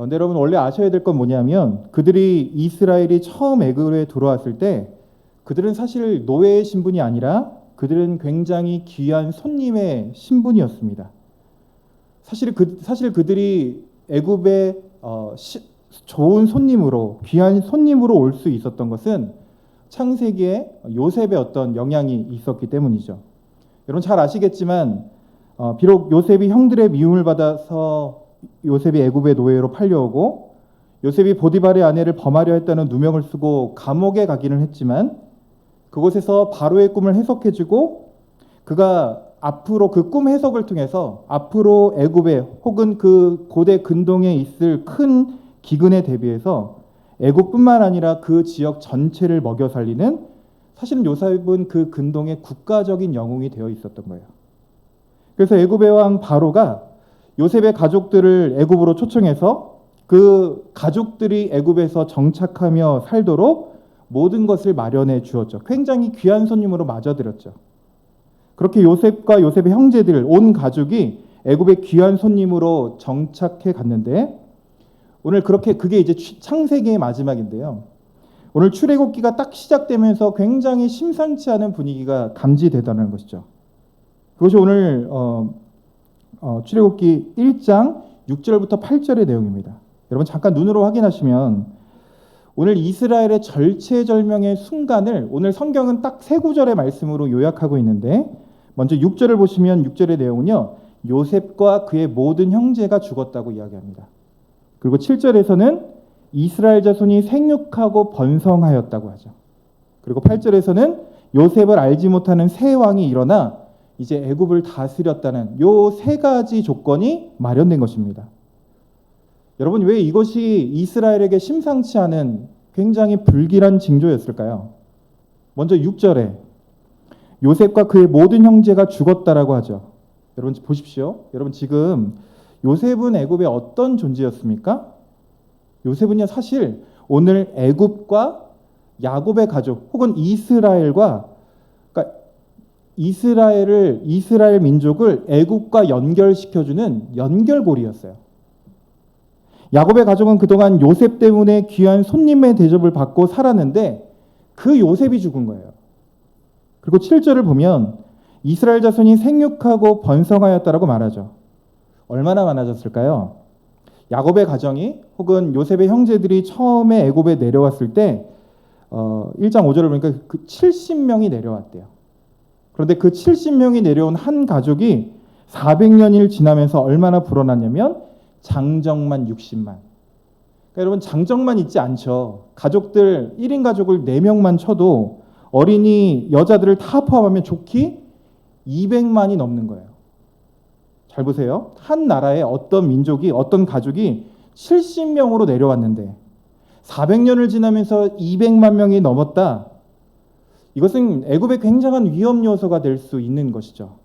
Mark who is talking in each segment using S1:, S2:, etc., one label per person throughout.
S1: 근데 여러분 원래 아셔야 될 건 뭐냐면 그들이 이스라엘이 처음 애굽에 들어왔을 때 그들은 사실 노예의 신분이 아니라 그들은 굉장히 귀한 손님의 신분이었습니다. 사실 그들이 애굽에 좋은 손님으로 귀한 손님으로 올 수 있었던 것은 창세기에 요셉의 어떤 영향이 있었기 때문이죠. 여러분 잘 아시겠지만 비록 요셉이 형들의 미움을 받아서 요셉이 애굽의 노예로 팔려오고 요셉이 보디발의 아내를 범하려 했다는 누명을 쓰고 감옥에 가기는 했지만 그곳에서 바로의 꿈을 해석해주고 그가 앞으로 그 꿈 해석을 통해서 앞으로 애굽에 혹은 그 고대 근동에 있을 큰 기근에 대비해서 애굽뿐만 아니라 그 지역 전체를 먹여 살리는 사실은 요셉은 그 근동의 국가적인 영웅이 되어 있었던 거예요. 그래서 애굽의 왕 바로가 요셉의 가족들을 애굽으로 초청해서 그 가족들이 애굽에서 정착하며 살도록 모든 것을 마련해 주었죠. 굉장히 귀한 손님으로 맞아들였죠. 그렇게 요셉과 요셉의 형제들 온 가족이 애굽의 귀한 손님으로 정착해 갔는데 오늘 그게 이제 창세기의 마지막인데요. 오늘 출애굽기가 딱 시작되면서 굉장히 심상치 않은 분위기가 감지되다는 것이죠. 그것이 오늘 출애굽기 1장 6절부터 8절의 내용입니다. 여러분 잠깐 눈으로 확인하시면 오늘 이스라엘의 절체절명의 순간을 오늘 성경은 딱 세 구절의 말씀으로 요약하고 있는데 먼저 6절을 보시면 6절의 내용은요. 요셉과 그의 모든 형제가 죽었다고 이야기합니다. 그리고 7절에서는 이스라엘 자손이 생육하고 번성하였다고 하죠. 그리고 8절에서는 요셉을 알지 못하는 새 왕이 일어나 이제 애굽을 다스렸다는 요 세 가지 조건이 마련된 것입니다. 여러분 왜 이것이 이스라엘에게 심상치 않은 굉장히 불길한 징조였을까요? 먼저 6절에 요셉과 그의 모든 형제가 죽었다라고 하죠. 여러분 보십시오. 여러분 지금 요셉은 애굽의 어떤 존재였습니까? 요셉은요 사실 오늘 애굽과 야곱의 가족 혹은 이스라엘과 그러니까 이스라엘 민족을 애굽과 연결시켜주는 연결고리였어요. 야곱의 가족은 그동안 요셉 때문에 귀한 손님의 대접을 받고 살았는데 그 요셉이 죽은 거예요. 그리고 7절을 보면 이스라엘 자손이 생육하고 번성하였다라고 말하죠. 얼마나 많아졌을까요? 야곱의 가정이 혹은 요셉의 형제들이 처음에 애굽에 내려왔을 때 1장 5절을 보니까 그 70명이 내려왔대요. 그런데 그 70명이 내려온 한 가족이 400년이 지나면서 얼마나 불어났냐면 장정만 60만. 그러니까 여러분 장정만 있지 않죠. 가족들 1인 가족을 4명만 쳐도 어린이 여자들을 다 포함하면 좋기 200만이 넘는 거예요. 잘 보세요. 한 나라에 어떤 민족이 어떤 가족이 70명으로 내려왔는데 400년을 지나면서 200만 명이 넘었다. 이것은 애굽의 굉장한 위험 요소가 될 수 있는 것이죠.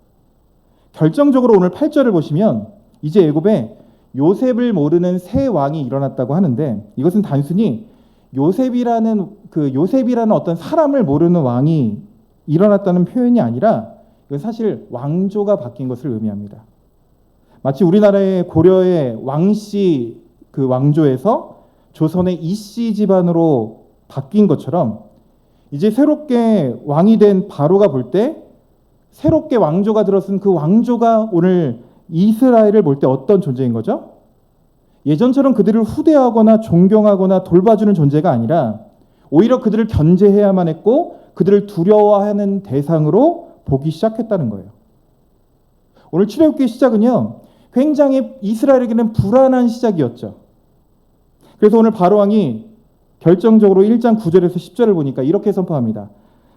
S1: 결정적으로 오늘 8절을 보시면 이제 애굽에 요셉을 모르는 새 왕이 일어났다고 하는데 이것은 단순히 요셉이라는 어떤 사람을 모르는 왕이 일어났다는 표현이 아니라 이건 사실 왕조가 바뀐 것을 의미합니다. 마치 우리나라의 고려의 왕씨 그 왕조에서 조선의 이씨 집안으로 바뀐 것처럼 이제 새롭게 왕이 된 바로가 볼 때 새롭게 왕조가 들어선 그 왕조가 오늘 이스라엘을 볼 때 어떤 존재인 거죠? 예전처럼 그들을 후대하거나 존경하거나 돌봐주는 존재가 아니라 오히려 그들을 견제해야만 했고 그들을 두려워하는 대상으로 보기 시작했다는 거예요. 오늘 출애굽기의 시작은요. 굉장히 이스라엘에게는 불안한 시작이었죠. 그래서 오늘 바로 왕이 결정적으로 1장 9절에서 10절을 보니까 이렇게 선포합니다.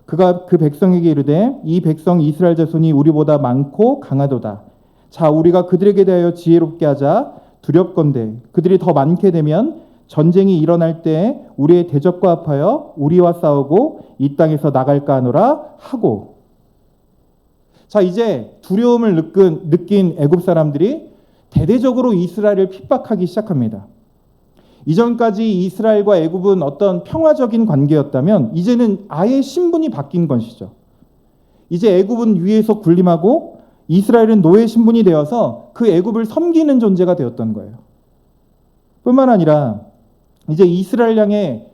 S1: 그가 그 백성에게 이르되 이 백성 이스라엘 자손이 우리보다 많고 강하도다. 자 우리가 그들에게 대하여 지혜롭게 하자. 두렵건대 그들이 더 많게 되면 전쟁이 일어날 때 우리의 대적과 합하여 우리와 싸우고 이 땅에서 나갈까 하노라 하고. 자 이제 두려움을 느낀 애굽 사람들이 대대적으로 이스라엘을 핍박하기 시작합니다. 이전까지 이스라엘과 애굽은 어떤 평화적인 관계였다면 이제는 아예 신분이 바뀐 것이죠. 이제 애굽은 위에서 군림하고 이스라엘은 노예 신분이 되어서 그 애굽을 섬기는 존재가 되었던 거예요. 뿐만 아니라 이제 이스라엘 향해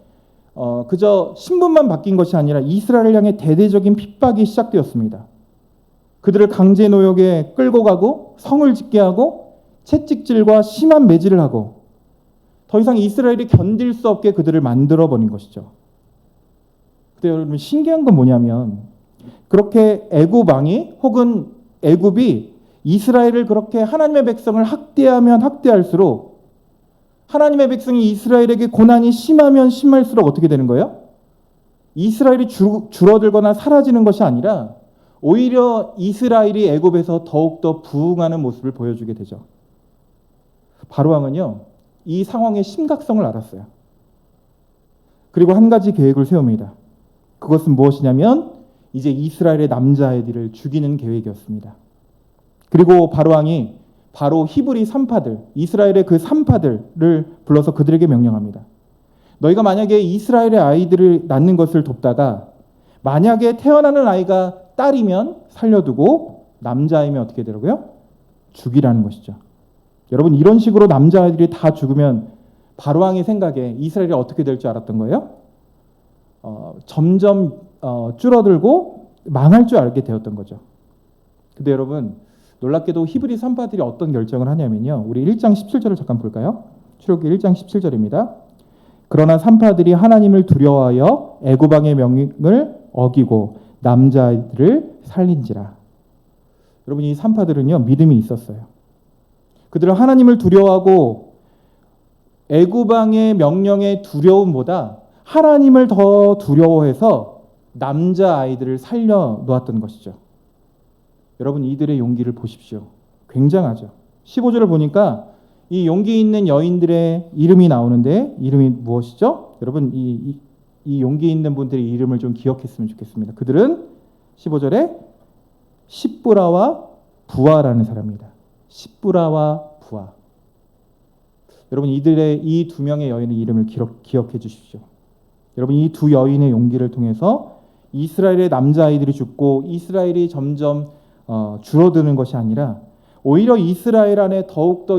S1: 그저 신분만 바뀐 것이 아니라 이스라엘 향해 대대적인 핍박이 시작되었습니다. 그들을 강제 노역에 끌고 가고 성을 짓게 하고 채찍질과 심한 매질을 하고 더 이상 이스라엘이 견딜 수 없게 그들을 만들어버린 것이죠. 근데 여러분 신기한 건 뭐냐면 그렇게 애굽 왕이 혹은 애굽이 이스라엘을 그렇게 하나님의 백성을 학대하면 학대할수록 하나님의 백성이 이스라엘에게 고난이 심하면 심할수록 어떻게 되는 거예요? 이스라엘이 줄어들거나 사라지는 것이 아니라 오히려 이스라엘이 애굽에서 더욱더 부흥하는 모습을 보여주게 되죠. 바로왕은요, 이 상황의 심각성을 알았어요. 그리고 한 가지 계획을 세웁니다. 그것은 무엇이냐면 이제 이스라엘의 남자아이들을 죽이는 계획이었습니다. 그리고 바로왕이 바로 히브리 산파들, 이스라엘의 그 산파들을 불러서 그들에게 명령합니다. 너희가 만약에 이스라엘의 아이들을 낳는 것을 돕다가 만약에 태어나는 아이가 딸이면 살려두고 남자아이면 어떻게 되라고요? 죽이라는 것이죠. 여러분 이런 식으로 남자아이들이 다 죽으면 바로왕의 생각에 이스라엘이 어떻게 될 줄 알았던 거예요? 점점 줄어들고 망할 줄 알게 되었던 거죠. 근데 여러분 놀랍게도 히브리 산파들이 어떤 결정을 하냐면요. 우리 1장 17절을 잠깐 볼까요? 출애굽기 1장 17절입니다. 그러나 산파들이 하나님을 두려워하여 애굽 왕의 명령을 어기고 남자아이들을 살린지라. 여러분 이 산파들은요 믿음이 있었어요. 그들은 하나님을 두려워하고 애굽 왕의 명령의 두려움보다 하나님을 더 두려워해서 남자아이들을 살려 놓았던 것이죠. 여러분 이들의 용기를 보십시오. 굉장하죠. 15절을 보니까 이 용기 있는 여인들의 이름이 나오는데 이름이 무엇이죠? 여러분 이 용기 있는 분들의 이름을 좀 기억했으면 좋겠습니다. 그들은 15절에 십부라와 부아라는 사람입니다. 십부라와 부아. 여러분 이들의 이 두 명의 여인의 이름을 기억해 주십시오. 여러분 이 두 여인의 용기를 통해서 이스라엘의 남자아이들이 죽고 이스라엘이 점점 줄어드는 것이 아니라 오히려 이스라엘 안에 더욱더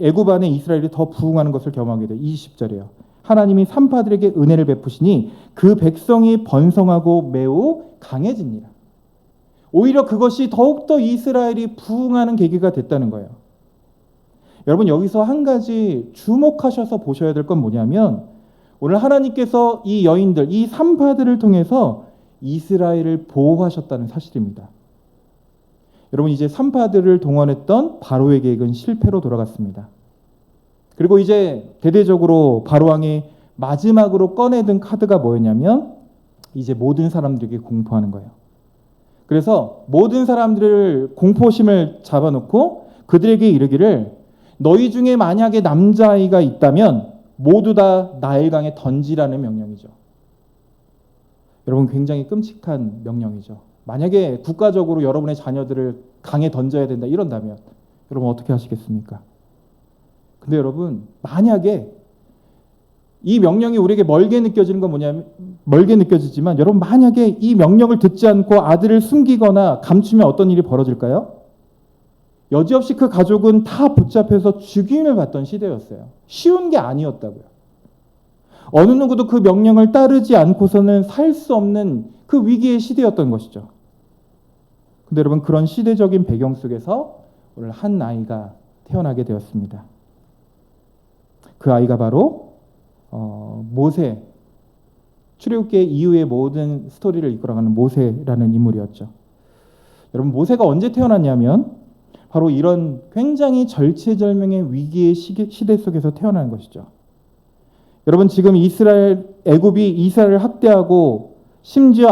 S1: 애굽 안에 이스라엘이 더 부흥하는 것을 경험하게 돼요. 20절이에요. 하나님이 산파들에게 은혜를 베푸시니 그 백성이 번성하고 매우 강해집니다. 오히려 그것이 더욱더 이스라엘이 부흥하는 계기가 됐다는 거예요. 여러분 여기서 한 가지 주목하셔서 보셔야 될 건 뭐냐면 오늘 하나님께서 이 여인들, 이 산파들을 통해서 이스라엘을 보호하셨다는 사실입니다. 여러분 이제 산파들을 동원했던 바로의 계획은 실패로 돌아갔습니다. 그리고 이제 대대적으로 바로왕이 마지막으로 꺼내든 카드가 뭐였냐면 이제 모든 사람들에게 공포하는 거예요. 그래서 모든 사람들을 공포심을 잡아놓고 그들에게 이르기를 너희 중에 만약에 남자아이가 있다면 모두 다 나일강에 던지라는 명령이죠. 여러분 굉장히 끔찍한 명령이죠. 만약에 국가적으로 여러분의 자녀들을 강에 던져야 된다 이런다면 여러분 어떻게 하시겠습니까? 근데 여러분 만약에 이 명령이 우리에게 멀게 느껴지는 건 뭐냐면 멀게 느껴지지만 여러분 만약에 이 명령을 듣지 않고 아들을 숨기거나 감추면 어떤 일이 벌어질까요? 여지없이 그 가족은 다 붙잡혀서 죽임을 받던 시대였어요. 쉬운 게 아니었다고요. 어느 누구도 그 명령을 따르지 않고서는 살 수 없는 그 위기의 시대였던 것이죠. 근데 여러분 그런 시대적인 배경 속에서 오늘 한 아이가 태어나게 되었습니다. 그 아이가 바로 모세, 출애굽기 이후의 모든 스토리를 이끌어가는 모세라는 인물이었죠. 여러분 모세가 언제 태어났냐면 바로 이런 굉장히 절체절명의 위기의 시대 속에서 태어난 것이죠. 여러분 지금 애굽이 이스라엘을 학대하고 심지어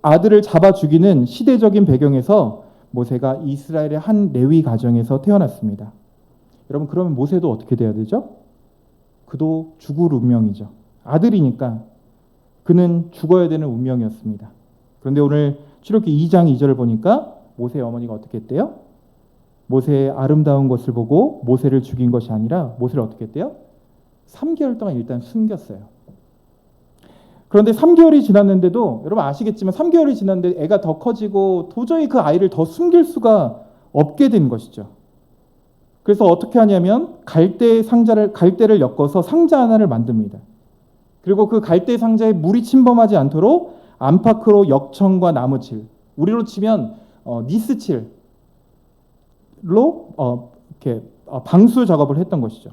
S1: 아들을 잡아 죽이는 시대적인 배경에서 모세가 이스라엘의 한 레위 가정에서 태어났습니다. 여러분 그러면 모세도 어떻게 돼야 되죠? 그도 죽을 운명이죠. 아들이니까 그는 죽어야 되는 운명이었습니다. 그런데 오늘 출애굽기 2장 2절을 보니까 모세의 어머니가 어떻게 했대요? 모세의 아름다운 것을 보고 모세를 죽인 것이 아니라 모세를 어떻게 했대요? 3개월 동안 일단 숨겼어요. 그런데 3개월이 지났는데도 여러분 아시겠지만 3개월이 지났는데 애가 더 커지고 도저히 그 아이를 더 숨길 수가 없게 된 것이죠. 그래서 어떻게 하냐면 갈대를 엮어서 상자 하나를 만듭니다. 그리고 그 갈대 상자에 물이 침범하지 않도록 안팎으로 역청과 나무칠, 우리로 치면 니스칠로 이렇게 방수 작업을 했던 것이죠.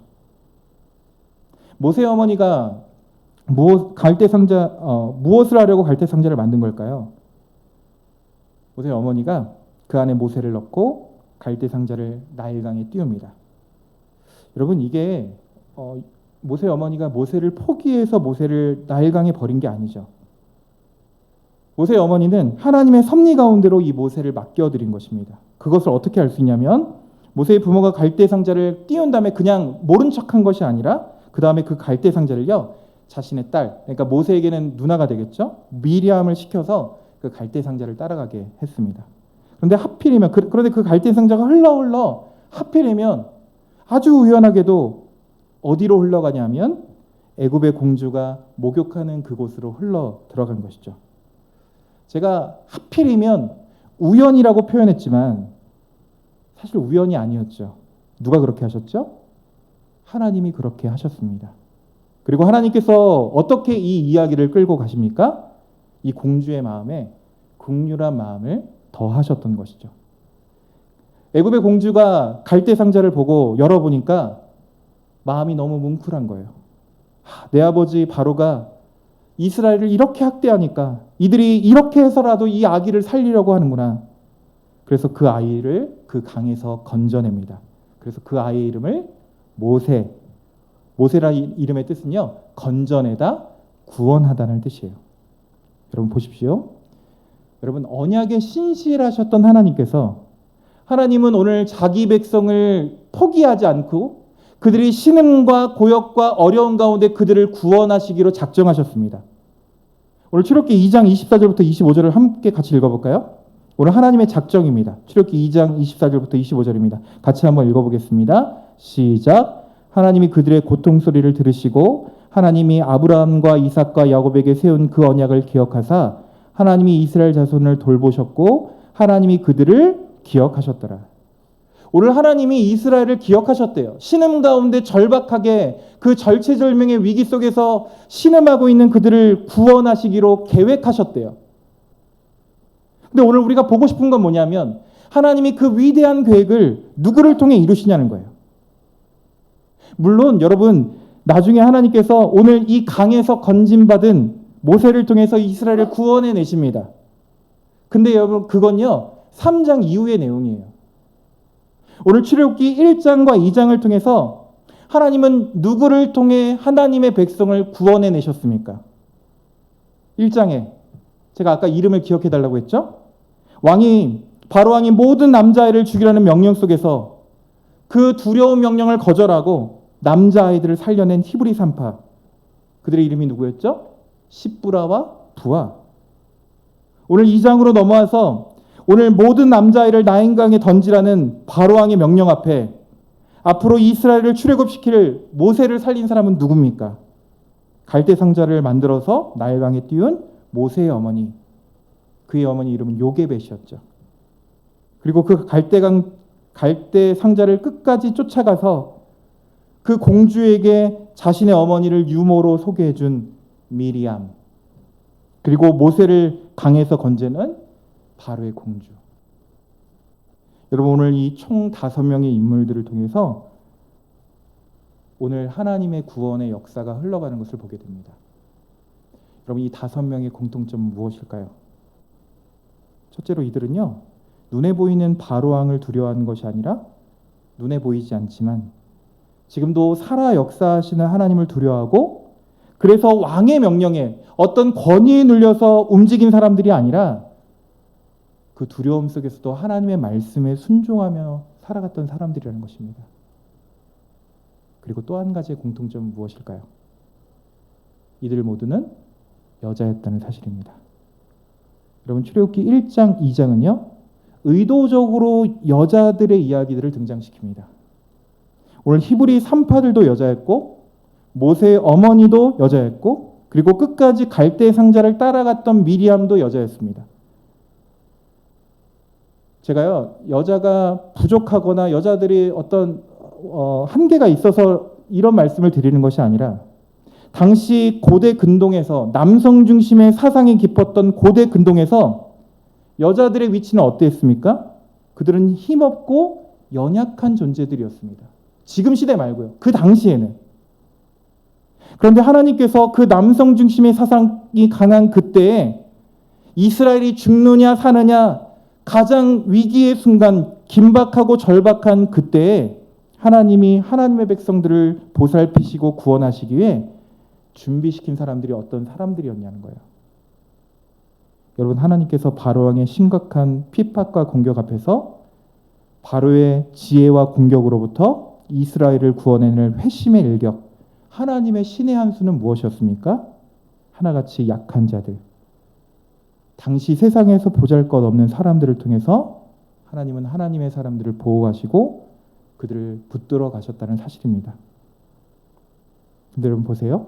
S1: 모세 어머니가 무엇을 하려고 갈대 상자를 만든 걸까요? 모세 어머니가 그 안에 모세를 넣고 갈대 상자를 나일강에 띄웁니다. 여러분, 이게 모세 어머니가 모세를 포기해서 모세를 나일강에 버린 게 아니죠. 모세 어머니는 하나님의 섭리 가운데로 이 모세를 맡겨드린 것입니다. 그것을 어떻게 알 수 있냐면 모세의 부모가 갈대 상자를 띄운 다음에 그냥 모른 척한 것이 아니라 그 다음에 그 갈대 상자를요, 자신의 딸, 그러니까 모세에게는 누나가 되겠죠, 미리암을 시켜서 그 갈대 상자를 따라가게 했습니다. 그런데 그 갈대 상자가 흘러 하필이면 아주 우연하게도 어디로 흘러가냐면 애굽의 공주가 목욕하는 그곳으로 흘러 들어간 것이죠. 제가 하필이면 우연이라고 표현했지만 사실 우연이 아니었죠. 누가 그렇게 하셨죠? 하나님이 그렇게 하셨습니다. 그리고 하나님께서 어떻게 이 이야기를 끌고 가십니까? 이 공주의 마음에 긍휼한 마음을 더하셨던 것이죠. 애굽의 공주가 갈대 상자를 보고 열어보니까 마음이 너무 뭉클한 거예요. 내 아버지 바로가 이스라엘을 이렇게 학대하니까 이들이 이렇게 해서라도 이 아기를 살리려고 하는구나. 그래서 그 아이를 그 강에서 건져냅니다. 그래서 그 아이의 이름을 모세라는 이름의 뜻은요, 건져내다, 구원하다는 뜻이에요. 여러분 보십시오. 여러분, 언약에 신실하셨던 하나님은 오늘 자기 백성을 포기하지 않고 그들이 신음과 고역과 어려운 가운데 그들을 구원하시기로 작정하셨습니다. 오늘 출애굽기 2장 24절부터 25절을 함께 같이 읽어볼까요? 오늘 하나님의 작정입니다. 출애굽기 2장 24절부터 25절입니다. 같이 한번 읽어보겠습니다. 시작. 하나님이 그들의 고통 소리를 들으시고 하나님이 아브라함과 이삭과 야곱에게 세운 그 언약을 기억하사 하나님이 이스라엘 자손을 돌보셨고 하나님이 그들을 기억하셨더라. 오늘 하나님이 이스라엘을 기억하셨대요. 신음 가운데 절박하게 그 절체절명의 위기 속에서 신음하고 있는 그들을 구원하시기로 계획하셨대요. 근데 오늘 우리가 보고 싶은 건 뭐냐면 하나님이 그 위대한 계획을 누구를 통해 이루시냐는 거예요. 물론 여러분, 나중에 하나님께서 오늘 이 강에서 건짐받은 모세를 통해서 이스라엘을 구원해 내십니다. 근데 여러분, 그건요 3장 이후의 내용이에요. 오늘 출애굽기 1장과 2장을 통해서 하나님은 누구를 통해 하나님의 백성을 구원해 내셨습니까? 1장에 제가 아까 이름을 기억해 달라고 했죠? 바로 왕이 모든 남자아이를 죽이라는 명령 속에서 그 두려운 명령을 거절하고 남자아이들을 살려낸 히브리 산파, 그들의 이름이 누구였죠? 십부라와 부하. 오늘 2장으로 넘어와서 오늘 모든 남자아이를 나인강에 던지라는 바로왕의 명령 앞에 앞으로 이스라엘을 출애굽시킬 모세를 살린 사람은 누굽니까? 갈대 상자를 만들어서 나일강에 띄운 모세의 어머니, 그의 어머니 이름은 요게벳이었죠. 그리고 그 갈대 상자를 끝까지 쫓아가서 그 공주에게 자신의 어머니를 유모로 소개해준 미리암, 그리고 모세를 강에서 건지는 바로의 공주. 여러분, 오늘 이 총 5명의 인물들을 통해서 오늘 하나님의 구원의 역사가 흘러가는 것을 보게 됩니다. 여러분, 이 5명의 공통점은 무엇일까요? 첫째로 이들은요, 눈에 보이는 바로왕을 두려워하는 것이 아니라 눈에 보이지 않지만 지금도 살아 역사하시는 하나님을 두려워하고, 그래서 왕의 명령에 어떤 권위에 눌려서 움직인 사람들이 아니라 그 두려움 속에서도 하나님의 말씀에 순종하며 살아갔던 사람들이라는 것입니다. 그리고 또 한 가지의 공통점은 무엇일까요? 이들 모두는 여자였다는 사실입니다. 여러분, 출애굽기 1장, 2장은요 의도적으로 여자들의 이야기들을 등장시킵니다. 오늘 히브리 산파들도 여자였고 모세의 어머니도 여자였고 그리고 끝까지 갈대 상자를 따라갔던 미리암도 여자였습니다. 제가요, 여자가 부족하거나 여자들이 어떤 한계가 있어서 이런 말씀을 드리는 것이 아니라 당시 고대 근동에서 남성 중심의 사상이 깊었던 고대 근동에서 여자들의 위치는 어땠습니까? 그들은 힘없고 연약한 존재들이었습니다. 지금 시대 말고요. 그 당시에는. 그런데 하나님께서 그 남성 중심의 사상이 강한 그때에 이스라엘이 죽느냐 사느냐 가장 위기의 순간, 긴박하고 절박한 그때에 하나님이 하나님의 백성들을 보살피시고 구원하시기 위해 준비시킨 사람들이 어떤 사람들이었냐는 거예요. 여러분, 하나님께서 바로왕의 심각한 핍박과 공격 앞에서 바로의 지혜와 공격으로부터 이스라엘을 구원해낼 회심의 일격, 하나님의 신의 한 수는 무엇이었습니까? 하나같이 약한 자들, 당시 세상에서 보잘것없는 사람들을 통해서 하나님은 하나님의 사람들을 보호하시고 그들을 붙들어 가셨다는 사실입니다. 근데 여러분 보세요.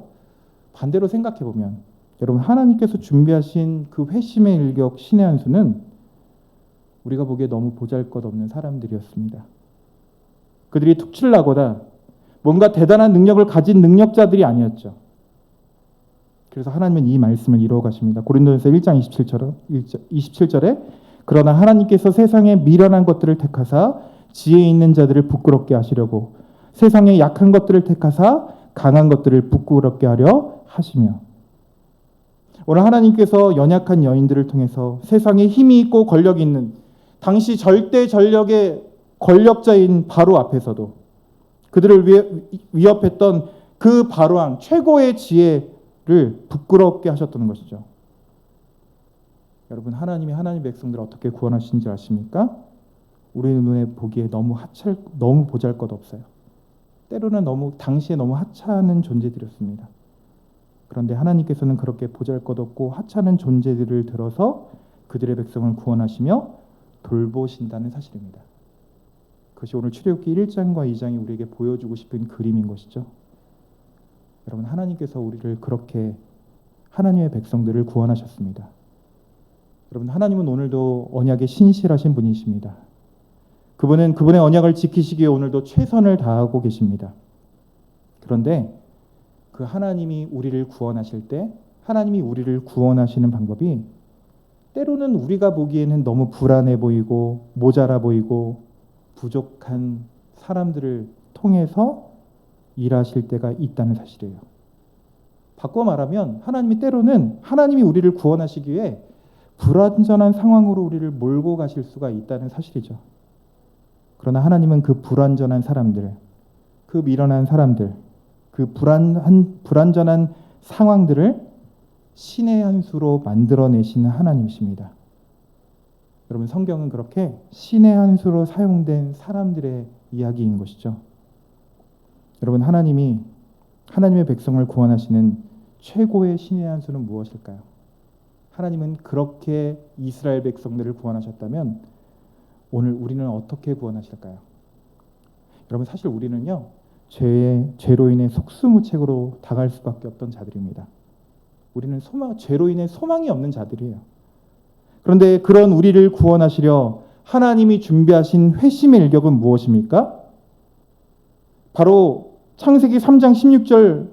S1: 반대로 생각해 보면 여러분, 하나님께서 준비하신 그 회심의 일격 신의 한 수는 우리가 보기에 너무 보잘것없는 사람들이었습니다. 그들이 특출나거나 뭔가 대단한 능력을 가진 능력자들이 아니었죠. 그래서 하나님은 이 말씀을 이루어 가십니다. 고린도전서 1장 27절에 그러나 하나님께서 세상에 미련한 것들을 택하사 지혜 있는 자들을 부끄럽게 하시려고 세상에 약한 것들을 택하사 강한 것들을 부끄럽게 하려 하시며, 오늘 하나님께서 연약한 여인들을 통해서 세상에 힘이 있고 권력이 있는 당시 절대 전력의 권력자인 바로 앞에서도 그들을 위협했던 그 바로왕 최고의 지혜를 부끄럽게 하셨던 것이죠. 여러분, 하나님이 하나님의 백성들을 어떻게 구원하신지 아십니까? 우리 눈에 보기에 너무 보잘것없어요. 때로는 당시에 너무 하찮은 존재들이었습니다. 그런데 하나님께서는 그렇게 보잘것없고 하찮은 존재들을 들어서 그들의 백성을 구원하시며 돌보신다는 사실입니다. 그것이 오늘 출애굽기 1장과 2장이 우리에게 보여주고 싶은 그림인 것이죠. 여러분, 하나님께서 우리를 그렇게 하나님의 백성들을 구원하셨습니다. 여러분, 하나님은 오늘도 언약에 신실하신 분이십니다. 그분은 그분의 언약을 지키시기에 오늘도 최선을 다하고 계십니다. 그런데 그 하나님이 우리를 구원하실 때 하나님이 우리를 구원하시는 방법이 때로는 우리가 보기에는 너무 불안해 보이고 모자라 보이고 부족한 사람들을 통해서 일하실 때가 있다는 사실이에요. 바꿔 말하면 하나님이 때로는 하나님이 우리를 구원하시기 위해 불완전한 상황으로 우리를 몰고 가실 수가 있다는 사실이죠. 그러나 하나님은 그 불완전한 사람들, 그 미련한 사람들, 그 불완전한 상황들을 신의 한 수로 만들어내시는 하나님이십니다. 여러분, 성경은 그렇게 신의 한 수로 사용된 사람들의 이야기인 것이죠. 여러분, 하나님이 하나님의 백성을 구원하시는 최고의 신의 한 수는 무엇일까요? 하나님은 그렇게 이스라엘 백성들을 구원하셨다면 오늘 우리는 어떻게 구원하실까요? 여러분, 사실 우리는요, 죄로 인해 속수무책으로 당할 수밖에 없던 자들입니다. 우리는 죄로 인해 소망이 없는 자들이에요. 그런데 그런 우리를 구원하시려 하나님이 준비하신 회심의 일격은 무엇입니까? 바로 창세기 3장 16절,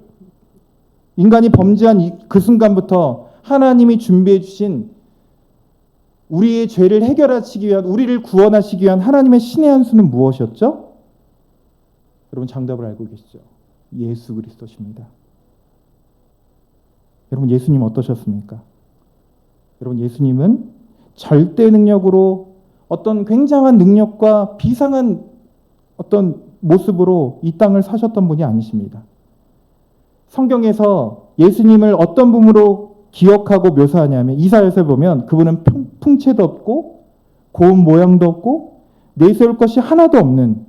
S1: 인간이 범죄한 그 순간부터 하나님이 준비해 주신 우리의 죄를 해결하시기 위한, 우리를 구원하시기 위한 하나님의 신의 한 수는 무엇이었죠? 여러분, 정답을 알고 계시죠? 예수 그리스도십니다. 여러분, 예수님 어떠셨습니까? 여러분, 예수님은 절대 능력으로 어떤 굉장한 능력과 비상한 어떤 모습으로 이 땅을 사셨던 분이 아니십니다. 성경에서 예수님을 어떤 분으로 기억하고 묘사하냐면 이사야서에 보면 그분은 풍채도 없고 고운 모양도 없고 내세울 것이 하나도 없는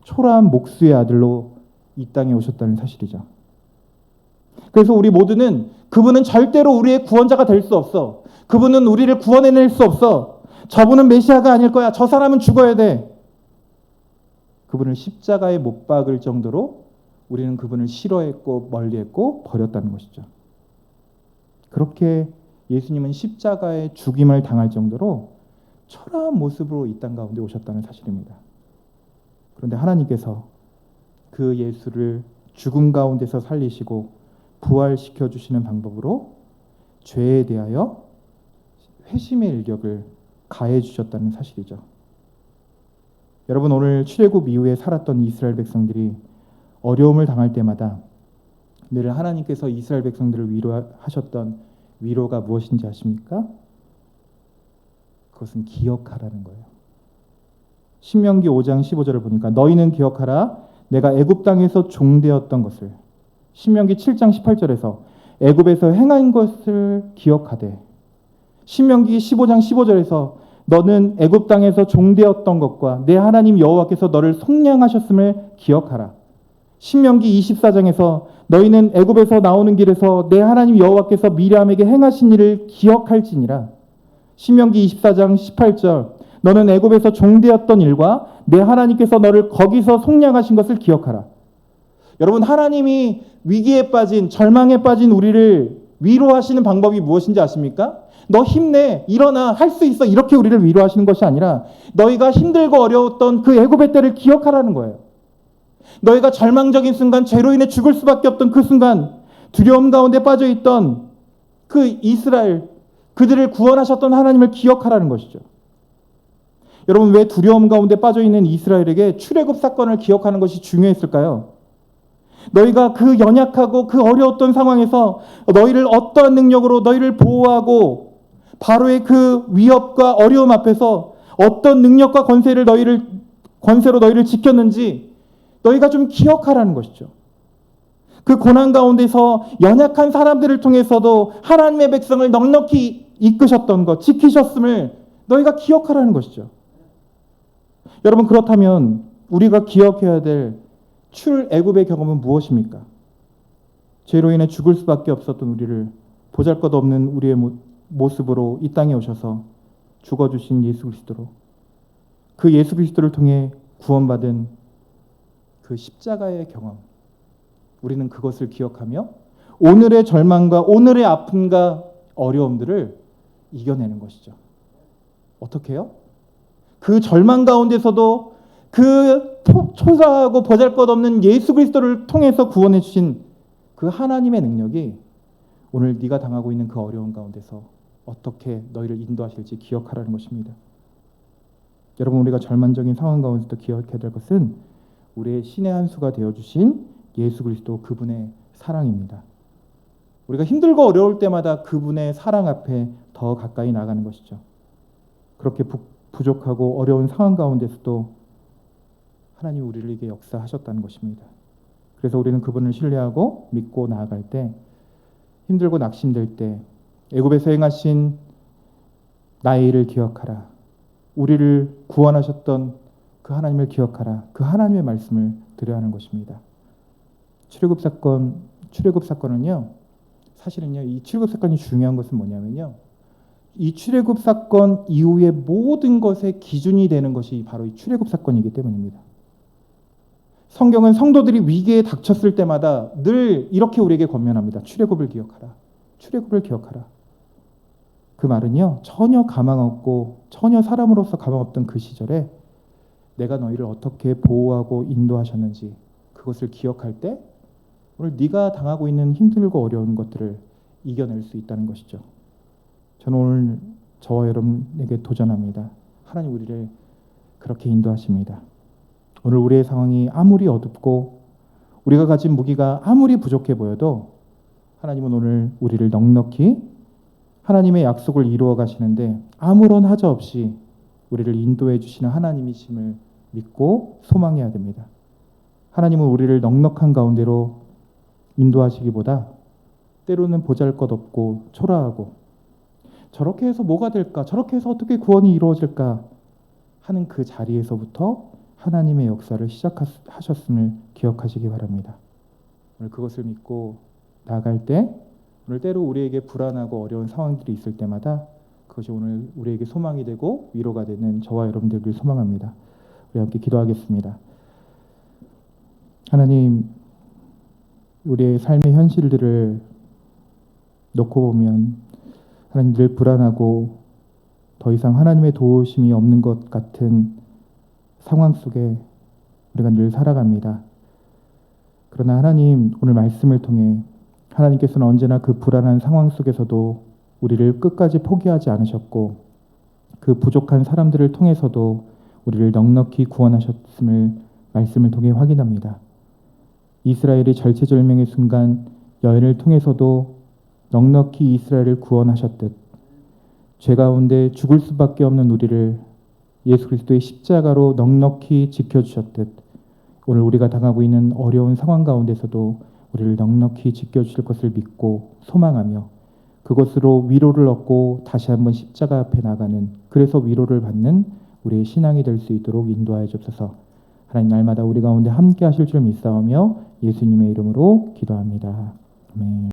S1: 초라한 목수의 아들로 이 땅에 오셨다는 사실이죠. 그래서 우리 모두는 그분은 절대로 우리의 구원자가 될 수 없어. 그분은 우리를 구원해낼 수 없어. 저분은 메시아가 아닐 거야. 저 사람은 죽어야 돼. 그분을 십자가에 못 박을 정도로 우리는 그분을 싫어했고 멀리했고 버렸다는 것이죠. 그렇게 예수님은 십자가에 죽임을 당할 정도로 초라한 모습으로 이 땅 가운데 오셨다는 사실입니다. 그런데 하나님께서 그 예수를 죽음 가운데서 살리시고 부활시켜 주시는 방법으로 죄에 대하여 회심의 일격을 가해 주셨다는 사실이죠. 여러분, 오늘 출애굽 이후에 살았던 이스라엘 백성들이 어려움을 당할 때마다 늘 하나님께서 이스라엘 백성들을 위로하셨던 위로가 무엇인지 아십니까? 그것은 기억하라는 거예요. 신명기 5장 15절을 보니까 너희는 기억하라 내가 애굽 땅에서 종되었던 것을. 신명기 7장 18절에서 애굽에서 행한 것을 기억하되. 신명기 15장 15절에서 너는 애굽 땅에서 종되었던 것과 내 하나님 여호와께서 너를 속량하셨음을 기억하라. 신명기 24장에서 너희는 애굽에서 나오는 길에서 내 하나님 여호와께서 미리암에게 행하신 일을 기억할지니라. 신명기 24장 18절 너는 애굽에서 종되었던 일과 내 하나님께서 너를 거기서 속량하신 것을 기억하라. 여러분, 하나님이 위기에 빠진 절망에 빠진 우리를 위로하시는 방법이 무엇인지 아십니까? 너 힘내, 일어나, 할 수 있어, 이렇게 우리를 위로하시는 것이 아니라 너희가 힘들고 어려웠던 그 애굽의 때를 기억하라는 거예요. 너희가 절망적인 순간, 죄로 인해 죽을 수밖에 없던 그 순간, 두려움 가운데 빠져있던 그 이스라엘, 그들을 구원하셨던 하나님을 기억하라는 것이죠. 여러분, 왜 두려움 가운데 빠져있는 이스라엘에게 출애굽 사건을 기억하는 것이 중요했을까요? 너희가 그 연약하고 그 어려웠던 상황에서 너희를 어떠한 능력으로 너희를 보호하고 바로의 그 위협과 어려움 앞에서 어떤 능력과 권세로 너희를 지켰는지 너희가 좀 기억하라는 것이죠. 그 고난 가운데서 연약한 사람들을 통해서도 하나님의 백성을 넉넉히 이끄셨던 것, 지키셨음을 너희가 기억하라는 것이죠. 여러분, 그렇다면 우리가 기억해야 될 출애굽의 경험은 무엇입니까? 죄로 인해 죽을 수밖에 없었던 우리를 보잘것없는 우리의 모습으로 이 땅에 오셔서 죽어주신 예수 그리스도로, 그 예수 그리스도를 통해 구원받은 그 십자가의 경험, 우리는 그것을 기억하며 오늘의 절망과 오늘의 아픔과 어려움들을 이겨내는 것이죠. 어떻게 해요? 그 절망 가운데서도 그 초라하고 보잘것없는 예수 그리스도를 통해서 구원해 주신 그 하나님의 능력이 오늘 네가 당하고 있는 그 어려운 가운데서 어떻게 너희를 인도하실지 기억하라는 것입니다. 여러분, 우리가 절망적인 상황 가운데서 기억해야 될 것은 우리의 신의 한 수가 되어주신 예수 그리스도, 그분의 사랑입니다. 우리가 힘들고 어려울 때마다 그분의 사랑 앞에 더 가까이 나가는 것이죠. 그렇게 부족하고 어려운 상황 가운데서도 하나님 우리에게 역사하셨다는 것입니다. 그래서 우리는 그분을 신뢰하고 믿고 나아갈 때, 힘들고 낙심될 때 애굽에서 행하신 나의 일을 기억하라. 우리를 구원하셨던 그 하나님을 기억하라. 그 하나님의 말씀을 드려야 하는 것입니다. 출애굽 사건은요. 사실은요. 이 출애굽 사건이 중요한 것은 뭐냐면요. 이 출애굽 사건 이후의 모든 것의 기준이 되는 것이 바로 이 출애굽 사건이기 때문입니다. 성경은 성도들이 위기에 닥쳤을 때마다 늘 이렇게 우리에게 권면합니다. 출애굽을 기억하라. 출애굽을 기억하라. 그 말은요. 전혀 가망 없고 전혀 사람으로서 가망 없던 그 시절에 내가 너희를 어떻게 보호하고 인도하셨는지 그것을 기억할 때 오늘 네가 당하고 있는 힘들고 어려운 것들을 이겨낼 수 있다는 것이죠. 저는 오늘 저와 여러분에게 도전합니다. 하나님 우리를 그렇게 인도하십니다. 오늘 우리의 상황이 아무리 어둡고 우리가 가진 무기가 아무리 부족해 보여도 하나님은 오늘 우리를 넉넉히 하나님의 약속을 이루어 가시는데 아무런 하자 없이 우리를 인도해 주시는 하나님이심을 믿고 소망해야 됩니다. 하나님은 우리를 넉넉한 가운데로 인도하시기보다 때로는 보잘것없고 초라하고 저렇게 해서 뭐가 될까? 저렇게 해서 어떻게 구원이 이루어질까? 하는 그 자리에서부터 하나님의 역사를 시작하셨음을 기억하시기 바랍니다. 오늘 그것을 믿고 나아갈 때 오늘 때로 우리에게 불안하고 어려운 상황들이 있을 때마다 그것이 오늘 우리에게 소망이 되고 위로가 되는 저와 여러분들을 소망합니다. 우리 함께 기도하겠습니다. 하나님, 우리의 삶의 현실들을 놓고 보면 하나님 늘 불안하고 더 이상 하나님의 도우심이 없는 것 같은 상황 속에 우리가 늘 살아갑니다. 그러나 하나님, 오늘 말씀을 통해 하나님께서는 언제나 그 불안한 상황 속에서도 우리를 끝까지 포기하지 않으셨고 그 부족한 사람들을 통해서도 우리를 넉넉히 구원하셨음을 말씀을 통해 확인합니다. 이스라엘이 절체절명의 순간 여인을 통해서도 넉넉히 이스라엘을 구원하셨듯 죄 가운데 죽을 수밖에 없는 우리를 예수 그리스도의 십자가로 넉넉히 지켜주셨듯 오늘 우리가 당하고 있는 어려운 상황 가운데서도 우리를 넉넉히 지켜주실 것을 믿고 소망하며 그것으로 위로를 얻고 다시 한번 십자가 앞에 나가는, 그래서 위로를 받는 우리의 신앙이 될 수 있도록 인도하여 주옵소서. 하나님, 날마다 우리 가운데 함께 하실 줄 믿사오며 예수님의 이름으로 기도합니다. 아멘.